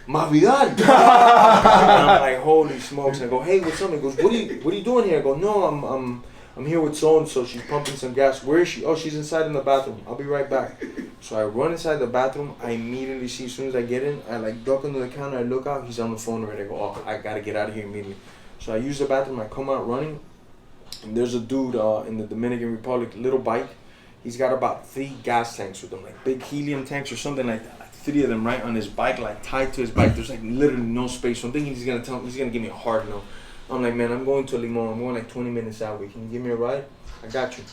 Masvidal. And I'm like, holy smokes. I go, hey, what's up? He goes, what are you doing here? I go, no, I'm here with so-and-so. She's pumping some gas. Where is she? Oh, she's inside in the bathroom. I'll be right back. So I run inside the bathroom. I immediately see, as soon as I get in, I like duck under the counter. I look out. He's on the phone already. I go, oh, I got to get out of here immediately. So I use the bathroom. I come out running. And there's a dude in the Dominican Republic, little bike. He's got about 3 gas tanks with him, like big helium tanks or something like that. Like 3 of them right on his bike, like tied to his bike. There's like literally no space. So I'm thinking he's going to give me a hard no. I'm like, man, I'm going to Limon. I'm going like 20 minutes out. Can you give me a ride? I got you.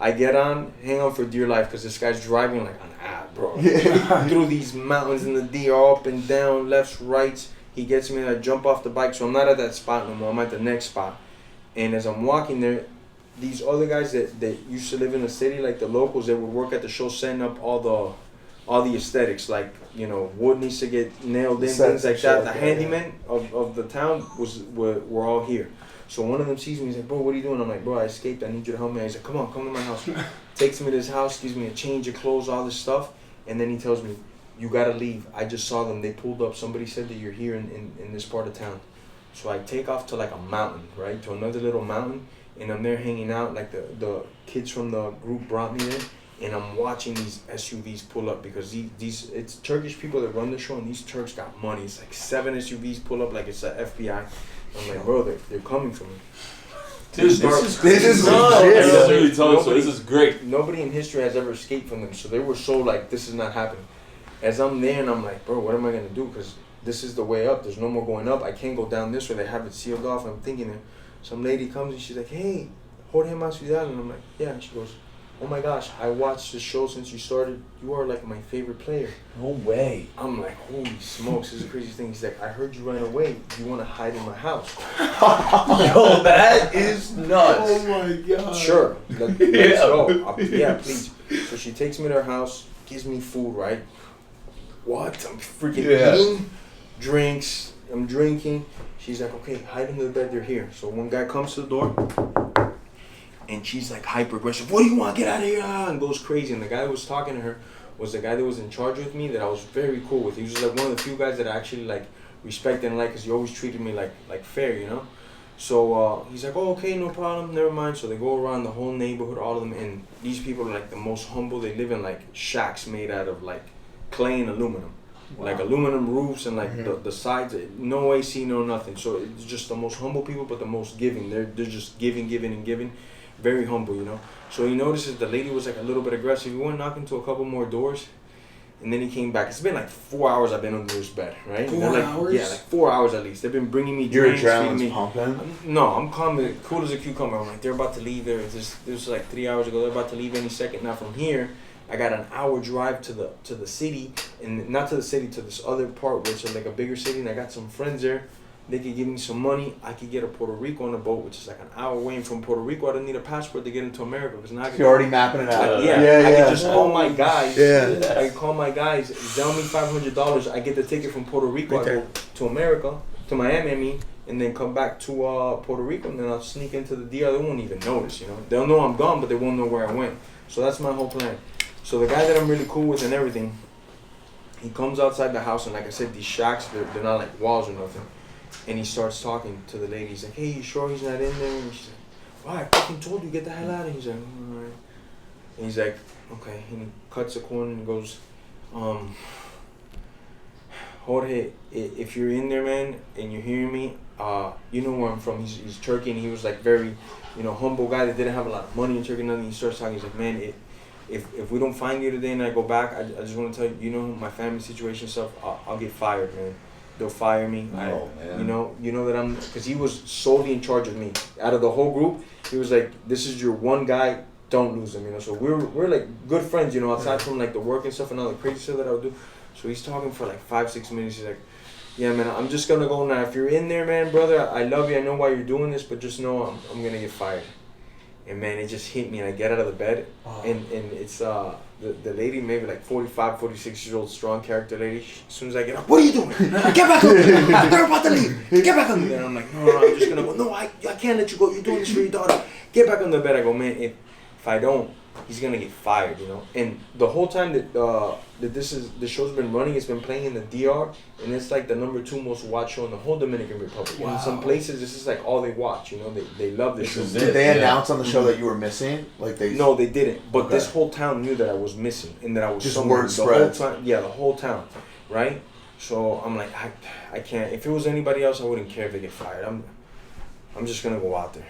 I get on, hang on for dear life, because this guy's driving like an bro. Through these mountains in the D, up and down, lefts, rights. He gets me, I jump off the bike. So I'm not at that spot no more. I'm at the next spot. And as I'm walking there, these other guys that used to live in the city, like the locals, they would work at the show setting up all the aesthetics, like, you know, wood needs to get nailed in, things like that. The handymen of the town were all here. So one of them sees me, he's like, bro, what are you doing? I'm like, bro, I escaped, I need you to help me. He's like, come to my house. Takes me to his house, gives me a change of clothes, all this stuff, and then he tells me, you gotta leave. I just saw them, they pulled up, somebody said that you're here in this part of town. So I take off to like a mountain, right, to another little mountain, and I'm there hanging out, like the kids from the group brought me there, and I'm watching these SUVs pull up, because it's Turkish people that run the show, and these Turks got money. It's like 7 SUVs pull up like it's the FBI. I'm like, bro, they're coming for me. Dude, this is nuts. So this is great. Nobody in history has ever escaped from them, so they were so like, this is not happening. As I'm there, and I'm like, bro, what am I gonna do? Because this is the way up. There's no more going up. I can't go down this way. They have it sealed off. I'm thinking that some lady comes and she's like, hey, Jorge Masvidal. And I'm like, yeah. And she goes, oh my gosh, I watched the show since you started. You are like my favorite player. No way. I'm like, holy smokes, this is the craziest thing. He's like, I heard you ran away. You want to hide in my house? Yo, that is nuts. Oh my God. Sure, let's go. Yeah, please. So she takes me to her house, gives me food, right? What? I'm freaking eating, drinks, I'm drinking. She's like, okay, hide under the bed, they're here. So one guy comes to the door, and she's like hyper aggressive. What do you want? Get out of here! And goes crazy. And the guy that was talking to her was the guy that was in charge with me that I was very cool with. He was like one of the few guys that I actually like respect and like, because he always treated me like fair, you know? So he's like, oh, okay, no problem, never mind. So they go around the whole neighborhood, all of them, and these people are like the most humble. They live in like shacks made out of like clay and aluminum. Wow. Like aluminum roofs and like the sides, no AC, no nothing. So it's just the most humble people, but the most giving. They're just giving and giving. Very humble, you know. So he notices the lady was like a little bit aggressive. He went knocking to a couple more doors, and then he came back. It's been like 4 hours I've been under this bed, right? 4 hours? Yeah, like 4 hours at least. They've been bringing me drinks, feeding me. Pumping? No, I'm calm, cool as a cucumber. I'm like, they're about to leave there. This was like 3 hours ago. They're about to leave any second. Now from here, I got an hour drive to the city, and not to the city, to this other part where it's like a bigger city, and I got some friends there. They could give me some money. I could get to Puerto Rico on a boat, which is like an hour away. And from Puerto Rico, I didn't need a passport to get into America, because now I could. You're already mapping it out. I could just call my guys. Yeah. I could call my guys. Sell me $500. I get the ticket from Puerto Rico. I go to America, to Miami, I mean, and then come back to Puerto Rico, and then I'll sneak into the DR. They won't even notice, you know. They'll know I'm gone, but they won't know where I went. So that's my whole plan. So the guy that I'm really cool with and everything, he comes outside the house, and like I said, these shacks, they're not like walls or nothing. And he starts talking to the lady. He's like, hey, you sure he's not in there? And she's like, well, I fucking told you, get the hell out of here. He's like, all right. And he's like, okay. And he cuts a corner and goes, Jorge, if you're in there, man, and you're hearing me, you know where I'm from. He's Turkey, and he was like very, you know, humble guy that didn't have a lot of money in Turkey, nothing. He starts talking. He's like, man, if we don't find you today and I go back, I just want to tell you, you know, my family situation stuff, I'll get fired, man. They'll fire me. Man. You know that I'm, because he was solely in charge of me. Out of the whole group, he was like, this is your one guy, don't lose him, you know. So we're like good friends, you know, aside from like the work and stuff and all the crazy stuff that I would do. So he's talking for like 5-6 minutes. He's like, yeah, man, I'm just gonna go now. If you're in there, man, brother, I love you. I know why you're doing this, but just know I'm gonna get fired. And man, it just hit me, and I get out of the bed, and it's the lady, maybe like 45, 46-year-old strong character lady. As soon as I get up, what are you doing? Get back on there! They're about to leave! Get back on there! And I'm like, no, I'm just gonna go. No, I can't let you go. You're doing this for your daughter. Get back on the bed. I go, man, if I don't, he's gonna get fired, you know. And the whole time that the show's been running, it's been playing in the DR, and it's like the #2 most watched show in the whole Dominican Republic. Wow. In some places, this is like all they watch, you know. They love this show. Did they announce on the show that you were missing? Like they? No, they didn't. But this whole town knew that I was missing and that I was just somewhere. word spread. The whole town, right? So I'm like, I can't. If it was anybody else, I wouldn't care if they get fired. I'm just gonna go out there.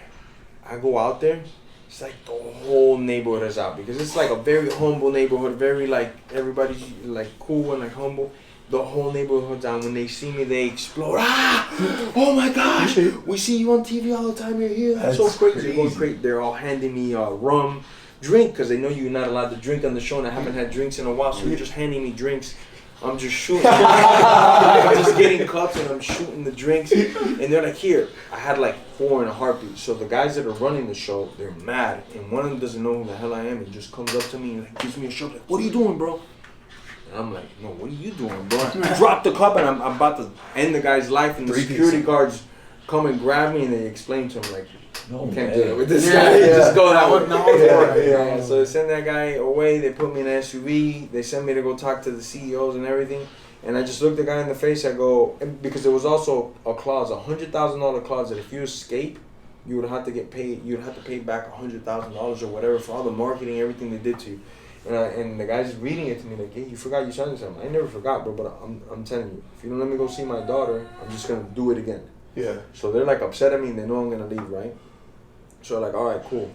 I go out there. It's like the whole neighborhood is out because it's like a very humble neighborhood, very like everybody's like cool and like humble. The whole neighborhood's out. When they see me, they explode. Ah! Oh my gosh! We see you on TV all the time. You're here. That's so crazy. They're going crazy. They're all handing me rum, drink, because they know you're not allowed to drink on the show, and I haven't had drinks in a while. So you're just handing me drinks. I'm just shooting. I'm just getting cups and I'm shooting the drinks. And they're like, here. I had like 4 in a heartbeat. So the guys that are running the show, they're mad. And one of them doesn't know who the hell I am and just comes up to me and like, gives me a shot. Like, what are you doing, bro? And I'm like, no, what are you doing, bro? I drop the cup and I'm about to end the guy's life. And the security guards come and grab me and they explain to him, like, you can't do it with this guy. Just go that way. So they send that guy away. They put me in an SUV. They send me to go talk to the CEOs and everything. And I just looked the guy in the face. I go, because there was also a clause, $100,000 clause that if you escape, you would have to get paid. You'd have to pay back $100,000 or whatever for all the marketing, everything they did to you. And the guy's reading it to me like, hey, you forgot you signed something. I never forgot, bro. But I'm telling you, if you don't let me go see my daughter, I'm just gonna do it again. Yeah. So they're like upset at me and they know I'm gonna leave, right? So like, all right, cool.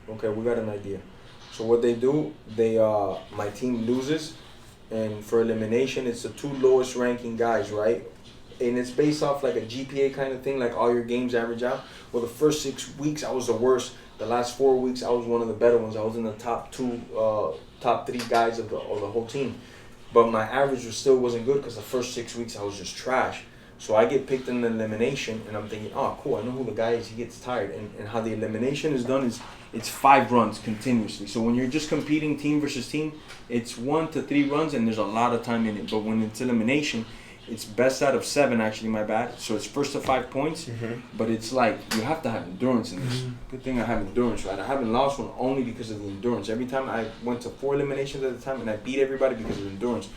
Okay, we got an idea. So what they do, my team loses, and for elimination, it's the 2 lowest ranking guys, right? And it's based off like a GPA kind of thing, like all your games average out. Well, the first 6 weeks I was the worst. The last 4 weeks I was one of the better ones. I was in the top 3 guys of the whole team. But my average still wasn't good because the first 6 weeks I was just trash. So I get picked in the elimination, and I'm thinking, oh, cool, I know who the guy is. He gets tired. And how the elimination is done is it's 5 runs continuously. So when you're just competing team versus team, it's 1 to 3 runs, and there's a lot of time in it. But when it's elimination, it's best out of 7, actually, my bad. So it's first to 5 points, but it's like you have to have endurance in this. Good thing I have endurance, right? I haven't lost one only because of the endurance. Every time I went to 4 eliminations at a time, and I beat everybody because of endurance.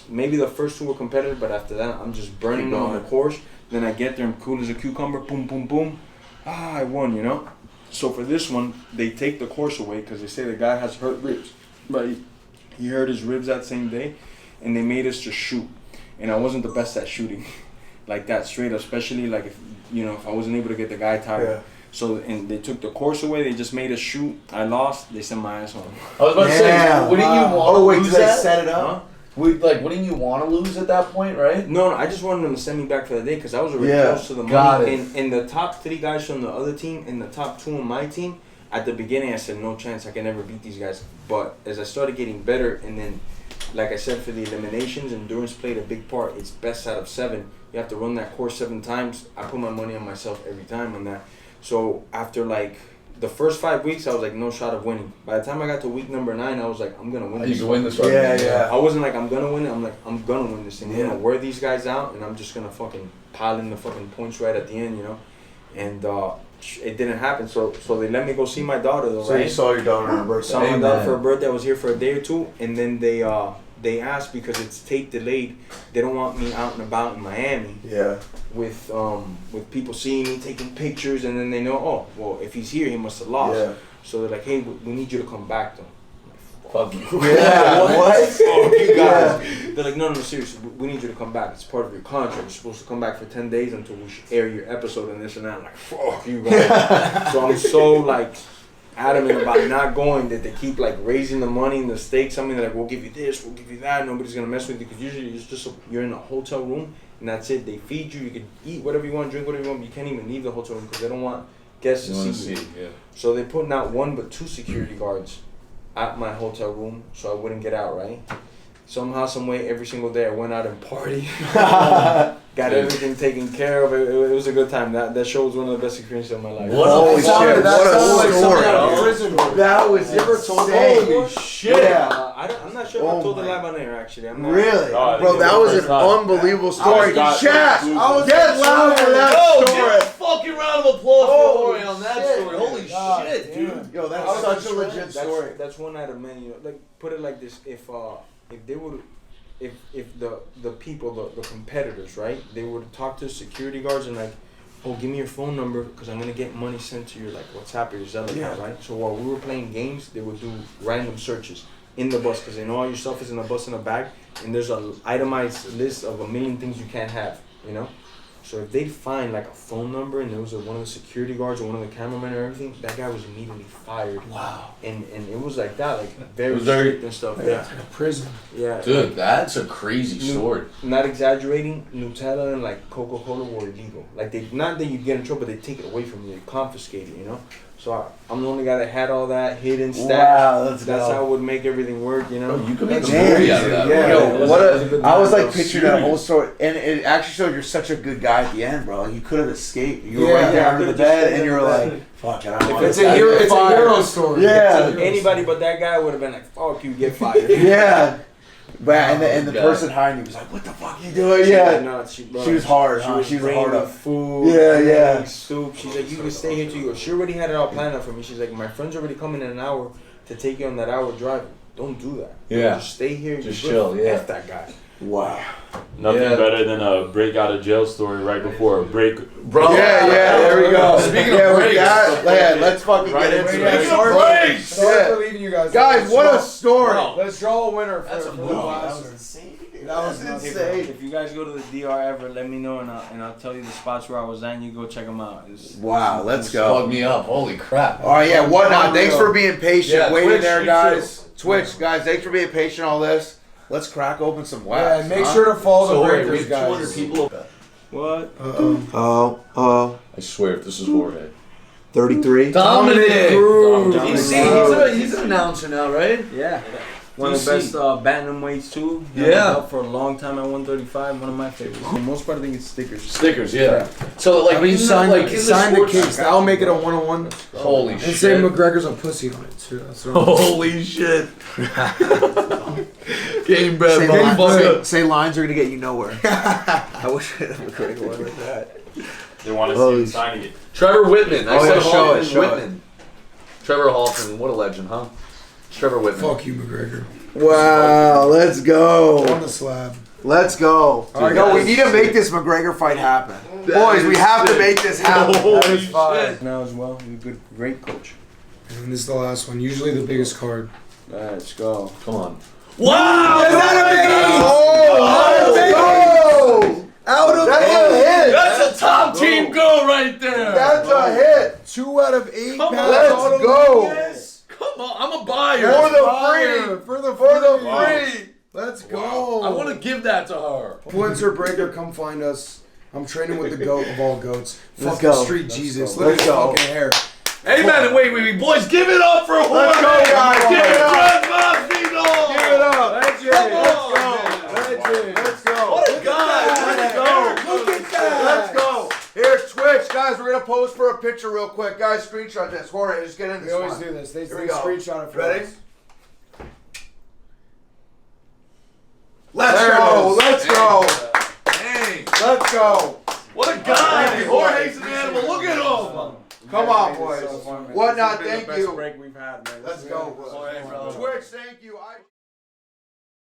Maybe the first 2 were competitive, but after that, I'm just burning them on the course. Then I get there, I'm cool as a cucumber, boom, boom, boom. I won, you know? So for this one, they take the course away because they say the guy has hurt ribs. But he hurt his ribs that same day, and they made us just shoot. And I wasn't the best at shooting like that straight up, especially like if I wasn't able to get the guy tired. Yeah. So, and they took the course away. They just made us shoot. I lost. They sent my ass home. I was about to say, wouldn't you want to lose they that? Set it up? Huh? Wouldn't you want to lose at that point, right? No, I just wanted them to send me back for the day because I was already close to the money. And the top 3 guys from the other team and the top 2 on my team, at the beginning I said, no chance, I can never beat these guys. But as I started getting better, and then, like I said, for the eliminations, endurance played a big part. It's best out of 7. You have to run that course 7 times. I put my money on myself every time on that. So after like the first 5 weeks, I was like, no shot of winning. By the time I got to week number 9, I was like, I'm gonna win this. You can win this one. Yeah. I wasn't like I'm gonna win it. I'm like, I'm gonna win this thing. I'm gonna wear these guys out, and I'm just gonna fucking pile in the fucking points right at the end, you know. And it didn't happen. So they let me go see my daughter though. So you saw your daughter on her birthday. Saw my daughter for her birthday. I was here for a day or 2, and then they asked, because it's tape delayed, they don't want me out and about in Miami. Yeah. With people seeing me taking pictures, and then they know, oh, well, if he's here, he must have lost. Yeah. So they're like, hey, we need you to come back though. Fuck you. Yeah. What? Fuck you guys. Yeah. They're like, no, seriously, we need you to come back. It's part of your contract. You're supposed to come back for 10 days until we air your episode and this and that. I'm like, fuck you guys. So I'm so like adamant about not going that they keep like raising the money and the stakes. I mean, they're like, we'll give you this, we'll give you that. Nobody's gonna mess with you because usually it's just you're in a hotel room and that's it. They feed you. You can eat whatever you want, drink whatever you want. But you can't even leave the hotel room because they don't want guests to see you. Yeah. So they're putting out 1 but 2 security guards at my hotel room so I wouldn't get out, right? Somehow, some way, every single day I went out and partied. Got everything taken care of. It was a good time. That show was one of the best experiences of my life. Holy shit! What a story! That was insane. Holy shit! Yeah. I'm not sure if I told the live on air, actually. I'm not. Really? Bro, that was an unbelievable story. Chat, get loud for that story. fucking round of applause for Jorge on that shit, story. Holy God shit, damn. dude. Yo, that's such a legit That's, story. that's one out of many. Like, put it like this: if they would, if the people, the competitors, right, they would talk to security guards and like, oh, give me your phone number because I'm gonna get money sent to your like WhatsApp or your Zelle account, right? So while we were playing games, they would do random searches in the bus because they know all your stuff is in the bus in a bag, and there's a itemized list of a million things you can't have, you know. So if they find like a phone number and there was one of the security guards or one of the cameramen or everything, that guy was immediately fired. Wow. And it was like that, like very very- strict and stuff. Yeah, it's like a prison. Yeah. Dude, like, that's a crazy story. not exaggerating, Nutella and like Coca-Cola were illegal. Like they, not that you get in trouble, but they take it away from you, they confiscate it, you know. So I'm the only guy that had all that hidden stash. Wow, let's That's go. how it would make everything work, you know. Bro, you could make a Damn, movie out of that. yeah. bro. Yo, what it was a a! good I was time, like though. picturing that whole story, and it actually showed you're such a good guy at the end, bro. You could have escaped. You were Yeah, right there yeah, I under the could've just bed, stayed and you were under the like, bed. "Fuck it, I don't want It's to." a hero- get it's a fired. hero story. Yeah. Yeah, Anybody but that guy would have been like, "Fuck you, get fired." yeah. But and the God. person hiring you was like, "What the fuck you doing?" Yeah. No, she was hard, huh? She was bringing hard me up. food. Yeah, and yeah. like soup. She's like, you can stay here till you go. She already had it all planned out for me. She's like, my friend's already coming in an hour to take you on that hour drive. Don't do that. Yeah. Just stay here. Just you're chill, good. yeah. F that guy. Wow. Nothing Yeah. better than a break out of jail story right before a break. Bro. Yeah, there we go. Speaking yeah, of with breaks. that, yeah, let's fucking Right get into into it. it. Speaking of breaks. Sorry Yeah. for leaving you guys. Guys, what a story. Bro. Let's draw a winner for, That's a for movie. the That blaster. insane. That was insane. If you guys go to the DR ever, let me know and I'll tell you the spots where I was at and you go check them out. Wow, let's go. Plug me up. Holy crap. All right, yeah, whatnot. Thanks for being patient, Yeah, waiting Twitch, there, you guys. Twitch, guys, thanks for being patient. All this. Let's crack open some Yeah, wax. and make sure to follow So the wait, we breakers, have 200 guys. people. What? Oh, I swear, if this is Jorge. 33. Dominic! Cruz. He's an announcer now, right? Yeah. One of the DC. best bantamweights too. Yeah. Held it up for a long time at 135. One of my favorites. For the most part, I think it's stickers. Stickers, yeah. So like, I mean, isn't sign that, the, like in sign the sports- case. I'll make it a 1-on-1. Holy And shit! say McGregor's a pussy on it too. That's what I'm Holy shit! Gamebred, Say, motherfucker. say lines are gonna get you nowhere. I wish I had a great one like that. They want to see Holy him signing it. Trevor Whitman. I Oh, said yeah, show it, Hoffman, show it. Whitman. Trevor Hoffman, what a legend, huh? Trevor Whitman. Fuck you, McGregor. Wow, let's On go. the slab. Let's go. All right, No, we guys. need to make this McGregor fight happen. That Boys, we is have to sick. make this happen. Holy That is fire. shit. Now as well. You're a good, great coach. And this is the last one. Usually the biggest card. Let's go. Come on. Wow! Is that a big? Oh, out of That's a hit. That's a top team go right there. That's a hit. 2 out of 8 Come on. pounds. Let's Auto go. Yes. Come on, I'm a buyer. For the Fire. free. For the For the free. free. Let's go. I want to give that to her. Influencer Breaker, come find us. I'm training with the goat of all goats. Let's Fucking go. street Let's Jesus. go. Look at Let's his go. fucking hair. Hey man, wait, boys, give it up for Jorge. Let's go, guys. Give Give it it up. up, Masvidal. Give it up. Legend. Come Let's on, go. man. Legend. Let's go. What a guy. Let's go. Look at that. Let's go. Here, Twitch, guys, we're gonna pose for a picture real quick. Guys, screenshot this. Jorge, just get in this We always one. do this. They Here we go. screenshot it for Ready? us. Let's There it go. is. Let's go. Dang. Let's go. What a guy. Jorge's an animal. Look at him. Come on, It's boys. so fun, man. Whatnot, This has been thank the best you. break we've had, man. Let's go. All right, brother. Twitch, thank you.